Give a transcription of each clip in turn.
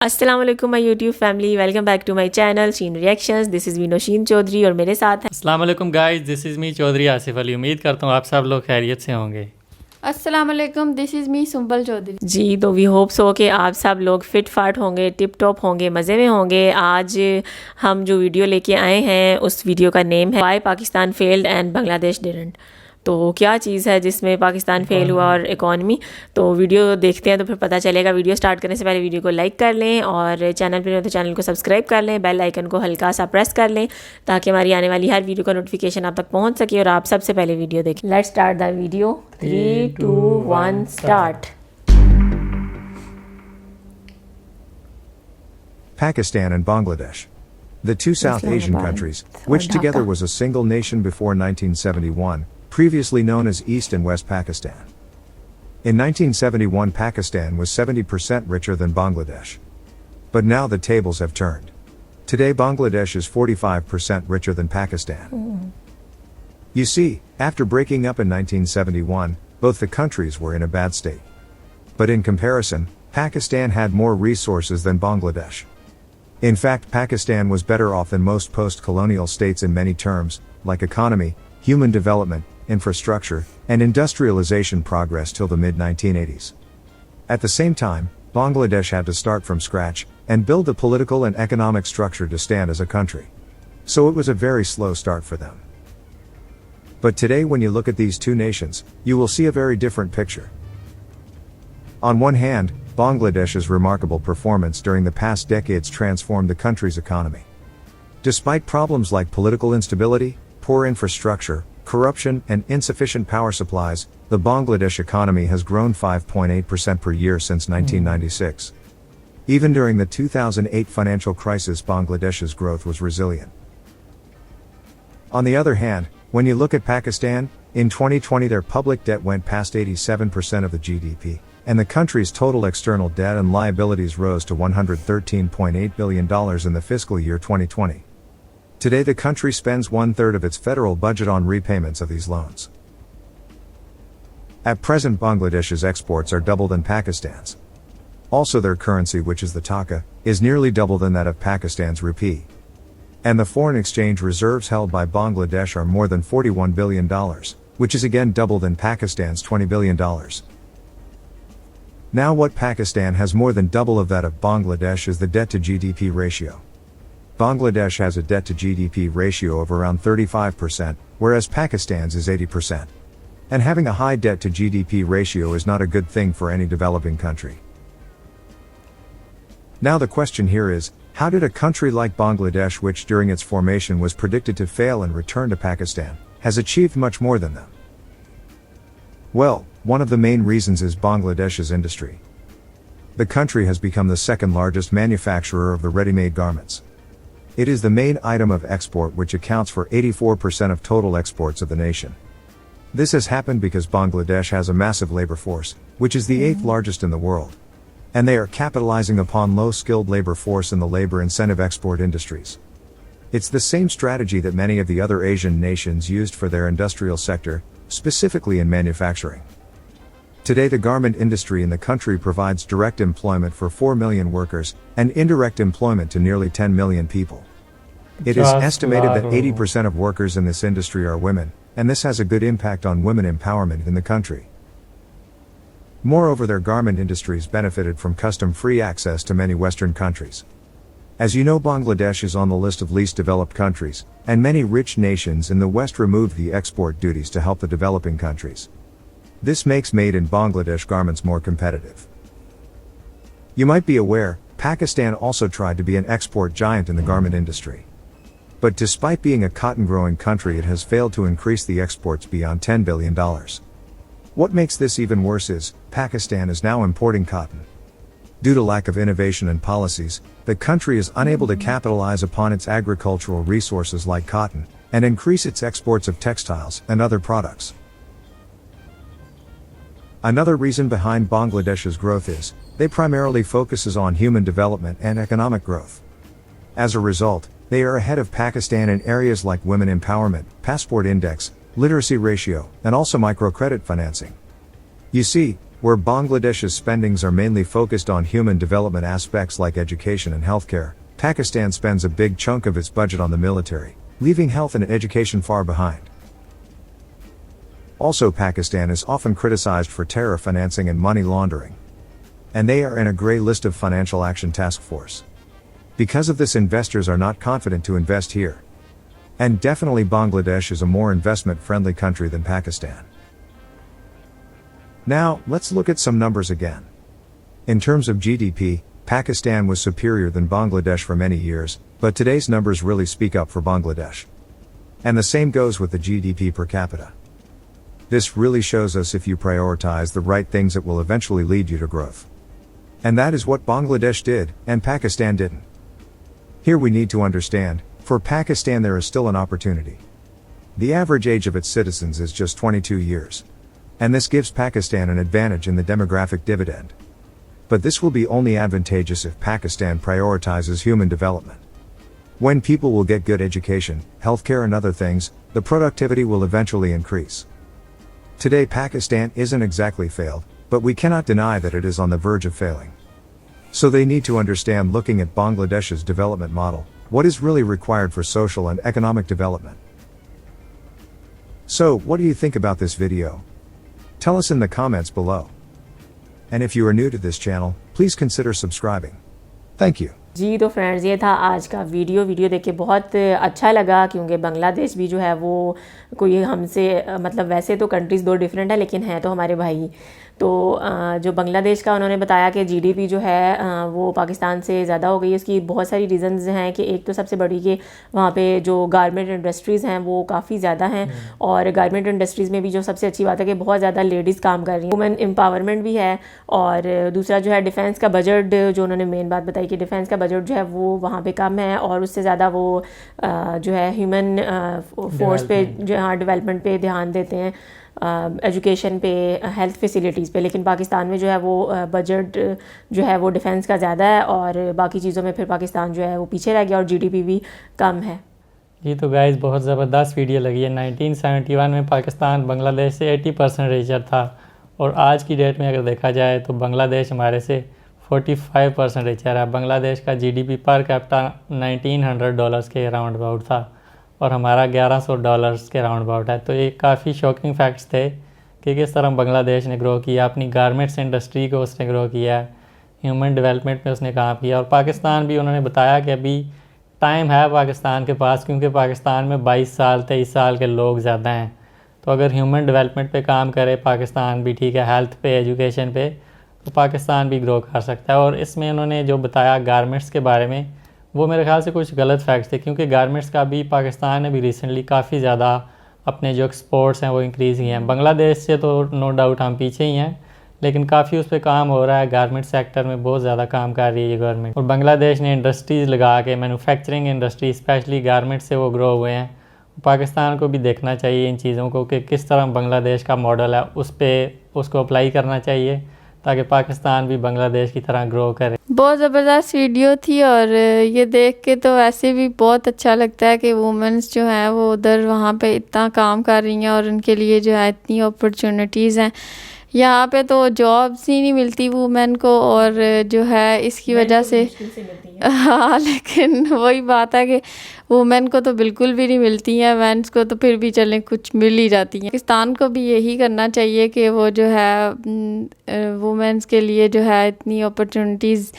अस्सलाम वालेकुम my YouTube family, welcome back to my channel Sheen reactions. This is Sheen Chaudhary और मेरे साथ हैं अस्सलाम वालेकुम guys, this is me Chaudhary Asif Ali. उम्मीद करता हूँ आप सब लोग खैरियत से होंगे। अस्सलाम वालेकुम, this is me Sumbal Chaudhary. जी। तो वी होप सो कि आप सब लोग फिट फाट होंगे, टिप टॉप होंगे, मज़े में होंगे। आज हम जो वीडियो लेके आए हैं उस वीडियो का नेम है why Pakistan failed and Bangladesh didn't. तो क्या चीज़ है जिसमें पाकिस्तान फेल हुआ और इकॉनमी। तो वीडियो देखते हैं तो फिर पता चलेगा। वीडियो स्टार्ट करने से पहले वीडियो को लाइक कर लें और चैनल पर हो तो चैनल को सब्सक्राइब कर लें, बेल आइकन को हल्का सा प्रेस कर लें ताकि हमारी आने वाली हर वीडियो का नोटिफिकेशन आप तक पहुंच सके और आप सबसे पहले वीडियो देखें। Let's start the video. 3, 2, 1 start. Pakistan and Bangladesh. The two South Asian countries, which together was a single nation before 1971, previously known as East and West Pakistan. In 1971, Pakistan was 70% richer than Bangladesh. But now the tables have turned. Today Bangladesh is 45% richer than Pakistan. You see, after breaking up in 1971, both the countries were in a bad state. But in comparison, Pakistan had more resources than Bangladesh. In fact, Pakistan was better off than most post-colonial states in many terms, like economy, human development, infrastructure, and industrialization progress till the mid-1980s. At the same time, Bangladesh had to start from scratch, and build the political and economic structure to stand as a country. So it was a very slow start for them. But today when you look at these two nations, you will see a very different picture. On one hand, Bangladesh's remarkable performance during the past decades transformed the country's economy. Despite problems like political instability, poor infrastructure, corruption, and insufficient power supplies, the Bangladesh economy has grown 5.8% per year since 1996. Even during the 2008 financial crisis, Bangladesh's growth was resilient. On the other hand, when you look at Pakistan, in 2020 their public debt went past 87% of the GDP. And the country's total external debt and liabilities rose to $113.8 billion in the fiscal year 2020. Today the country spends 1/3 of its federal budget on repayments of these loans. At present Bangladesh's exports are double than Pakistan's. Also their currency, which is the taka, is nearly double than that of Pakistan's rupee. And the foreign exchange reserves held by Bangladesh are more than $41 billion, which is again double than Pakistan's $20 billion. Now what Pakistan has more than double of that of Bangladesh is the debt to GDP ratio. Bangladesh has a debt to GDP ratio of around 35%, whereas Pakistan's is 80%. And having a high debt to GDP ratio is not a good thing for any developing country. Now the question here is, how did a country like Bangladesh, which during its formation was predicted to fail and return to Pakistan, has achieved much more than them? Well, one of the main reasons is Bangladesh's industry. The country has become the second largest manufacturer of the ready-made garments. It is the main item of export, which accounts for 84% of total exports of the nation. This has happened because Bangladesh has a massive labor force, which is the 8th largest in the world. And they are capitalizing upon low-skilled labor force in the labor-incentive export industries. It's the same strategy that many of the other Asian nations used for their industrial sector, specifically in manufacturing. Today the garment industry in the country provides direct employment for 4 million workers, and indirect employment to nearly 10 million people. It is estimated that 80% of workers in this industry are women, and this has a good impact on women empowerment in the country. Moreover, their garment industries benefited from custom-free access to many Western countries. As you know, Bangladesh is on the list of least developed countries, and many rich nations in the West removed the export duties to help the developing countries. This makes made in Bangladesh garments more competitive. You might be aware, Pakistan also tried to be an export giant in the garment industry. But despite being a cotton-growing country, it has failed to increase the exports beyond $10 billion. What makes this even worse is, Pakistan is now importing cotton. Due to lack of innovation and policies, the country is unable to capitalize upon its agricultural resources like cotton, and increase its exports of textiles and other products. Another reason behind Bangladesh's growth is, they primarily focuses on human development and economic growth. As a result, they are ahead of Pakistan in areas like women empowerment, passport index, literacy ratio, and also microcredit financing. You see, where Bangladesh's spendings are mainly focused on human development aspects like education and healthcare, Pakistan spends a big chunk of its budget on the military, leaving health and education far behind. Also, Pakistan is often criticized for terror financing and money laundering. And they are in a grey list of Financial Action Task Force. Because of this, investors are not confident to invest here. And definitely Bangladesh is a more investment-friendly country than Pakistan. Now, let's look at some numbers again. In terms of GDP, Pakistan was superior than Bangladesh for many years, but today's numbers really speak up for Bangladesh. And the same goes with the GDP per capita. This really shows us if you prioritize the right things, it will eventually lead you to growth. And that is what Bangladesh did, and Pakistan didn't. Here we need to understand, for Pakistan there is still an opportunity. The average age of its citizens is just 22 years. And this gives Pakistan an advantage in the demographic dividend. But this will be only advantageous if Pakistan prioritizes human development. When people will get good education, healthcare and other things, the productivity will eventually increase. Today Pakistan isn't exactly failed, but we cannot deny that it is on the verge of failing. So they need to understand, looking at Bangladesh's development model, what is really required for social and economic development. So, what do you think about this video? Tell us in the comments below. And if you are new to this channel, please consider subscribing. Thank you. जी तो friends, ये था आज का video देख के बहुत अच्छा लगा, क्योंकि बांग्लादेश भी जो है वो कोई हमसे मतलब वैसे तो कंट्रीज़ दो डिफरेंट है, लेकिन हैं तो हमारे भाई। तो जो बांग्लादेश का उन्होंने बताया कि जीडीपी जो है वो पाकिस्तान से ज़्यादा हो गई है। उसकी बहुत सारी रीज़न्स हैं कि एक तो सबसे बड़ी कि वहाँ पे जो गारमेंट इंडस्ट्रीज़ हैं वो काफ़ी ज़्यादा हैं, और गारमेंट इंडस्ट्रीज़ में भी जो सबसे अच्छी बात है कि बहुत ज़्यादा लेडीज़ काम कर रही हैं, वुमेन एम्पावरमेंट भी है। और दूसरा जो है डिफेंस का बजट, जो उन्होंने मेन बात बताई कि डिफेंस का बजट जो है वो वहाँ पे कम है, और उससे ज़्यादा वो जो है ह्यूमन फोर्स पे जो हाँ डेवलपमेंट पे ध्यान देते हैं, एजुकेशन पे, हेल्थ फैसिलिटीज़ पे। लेकिन पाकिस्तान में जो है वो बजट जो है वो डिफेंस का ज़्यादा है, और बाकी चीज़ों में फिर पाकिस्तान जो है वो पीछे रह गया, और जीडीपी भी कम है। जी तो गाइस, बहुत ज़बरदस्त वीडियो लगी है। 1971 में पाकिस्तान बांग्लादेश से 80% रिचर था, और आज की डेट में अगर देखा जाए तो बांग्लादेश हमारे से 45% रिचर है। बांग्लादेश का जीडीपी पर कैपिटा $1900 के राउंड अबाउट था, और हमारा $1100 के राउंड अबाउट है। तो ये काफ़ी शॉकिंग फैक्ट्स थे कि किस तरह बांग्लादेश ने ग्रो किया, अपनी गारमेंट्स इंडस्ट्री को उसने ग्रो किया, ह्यूमन डेवलपमेंट में उसने काम किया। और पाकिस्तान भी उन्होंने बताया कि अभी टाइम है पाकिस्तान के पास, क्योंकि पाकिस्तान में 22 साल 23 साल के लोग ज़्यादा हैं। तो अगर ह्यूमन डेवलपमेंट पे काम करे पाकिस्तान भी, ठीक है, हेल्थ पे, एजुकेशन पे, तो पाकिस्तान भी ग्रो कर सकता है। और इसमें उन्होंने जो बताया गारमेंट्स के बारे में, वो मेरे ख्याल से कुछ गलत फैक्ट्स थे, क्योंकि गारमेंट्स का भी पाकिस्तान ने भी रिसेंटली काफ़ी ज़्यादा अपने जो एक्सपोर्ट्स हैं वो इंक्रीज़ किए हैं। बांग्लादेश से तो नो डाउट हम पीछे ही हैं, लेकिन काफ़ी उस पर काम हो रहा है। गारमेंट सेक्टर में बहुत ज़्यादा काम कर रही है ये गवर्नमेंट, और बांग्लादेश ने इंडस्ट्रीज़ लगा के, मैन्युफैक्चरिंग इंडस्ट्री स्पेशली गारमेंट से वो ग्रो हुए हैं। पाकिस्तान को भी देखना चाहिए इन चीज़ों को कि किस तरह बांग्लादेश का मॉडल है, उस पर उसको अप्लाई करना चाहिए, ताकि पाकिस्तान भी बांग्लादेश की तरह ग्रो करे। बहुत ज़बरदस्त वीडियो थी, और ये देख के तो वैसे भी बहुत अच्छा लगता है कि वुमेंस जो हैं वो उधर वहाँ पे इतना काम कर रही हैं, और उनके लिए जो है इतनी अपॉर्चुनिटीज़ हैं। यहाँ पे तो जॉब्स ही नहीं मिलती वुमेन को, और जो है इसकी वजह से हाँ, लेकिन वही बात है कि वुमेन को तो बिल्कुल भी नहीं मिलती हैं, मेंस को तो फिर भी चलें कुछ मिल ही जाती हैं। पाकिस्तान को भी यही करना चाहिए कि वो जो है वुमेन्स के लिए जो है इतनी अपॉर्चुनिटीज़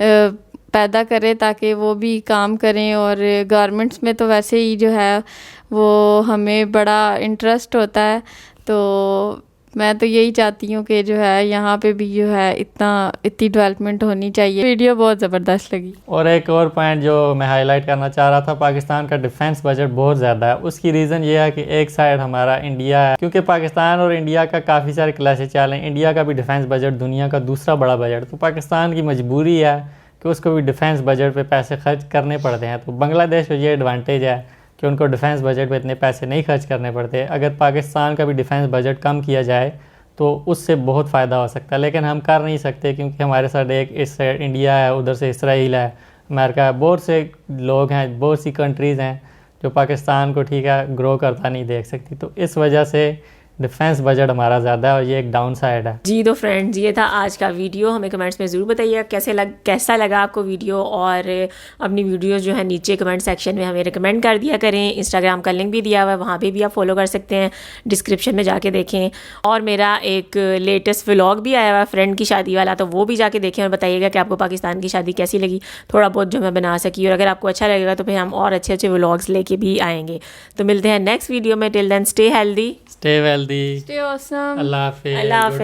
पैदा करे, ताकि वो भी काम करें। और गारमेंट्स में तो वैसे ही जो है वो हमें बड़ा इंटरेस्ट होता है, तो मैं तो यही चाहती हूँ कि जो है यहाँ पे भी जो है इतनी डेवलपमेंट होनी चाहिए। वीडियो बहुत ज़बरदस्त लगी। और एक और पॉइंट जो मैं हाईलाइट करना चाह रहा था, पाकिस्तान का डिफेंस बजट बहुत ज़्यादा है। उसकी रीज़न ये है कि एक साइड हमारा इंडिया है, क्योंकि पाकिस्तान और इंडिया का काफ़ी सारे क्लैशेज चल हैं। इंडिया का भी डिफेंस बजट दुनिया का दूसरा बड़ा बजट, तो पाकिस्तान की मजबूरी है कि उसको भी डिफेंस बजट पर पैसे खर्च करने पड़ते हैं। तो बांग्लादेश को ये एडवांटेज है कि उनको डिफेंस बजट पे इतने पैसे नहीं खर्च करने पड़ते। अगर पाकिस्तान का भी डिफेंस बजट कम किया जाए तो उससे बहुत फ़ायदा हो सकता है, लेकिन हम कर नहीं सकते, क्योंकि हमारे साथ एक इस साइड इंडिया है, उधर से इसराइल है, अमेरिका है, बहुत से लोग हैं, बहुत सी कंट्रीज़ हैं जो पाकिस्तान को ठीक है ग्रो करता नहीं देख सकती। तो इस वजह से डिफेंस बजट हमारा ज़्यादा है और ये एक डाउन साइड है। जी तो फ्रेंड्स, ये था आज का वीडियो। हमें कमेंट्स में ज़रूर बताइए कैसा लगा आपको वीडियो, और अपनी वीडियो जो है नीचे कमेंट सेक्शन में हमें रिकमेंड कर दिया करें। इंस्टाग्राम का लिंक भी दिया हुआ है, वहाँ पे भी आप फॉलो कर सकते हैं, डिस्क्रिप्शन में जाके देखें। और मेरा एक लेटेस्ट व्लॉग भी आया हुआ है फ्रेंड की शादी वाला, तो वो भी जाके देखें और बताइएगा कि आपको पाकिस्तान की शादी कैसी लगी, थोड़ा बहुत जो मैं बना सकी। और अगर आपको अच्छा लगेगा तो फिर हम और अच्छे अच्छे व्लॉग्स लेके भी आएंगे। तो मिलते हैं नेक्स्ट वीडियो में। Till then stay healthy, stay wealthy, stay awesome. अल्लाह हाफिज़। अल्लाह हाफिज़।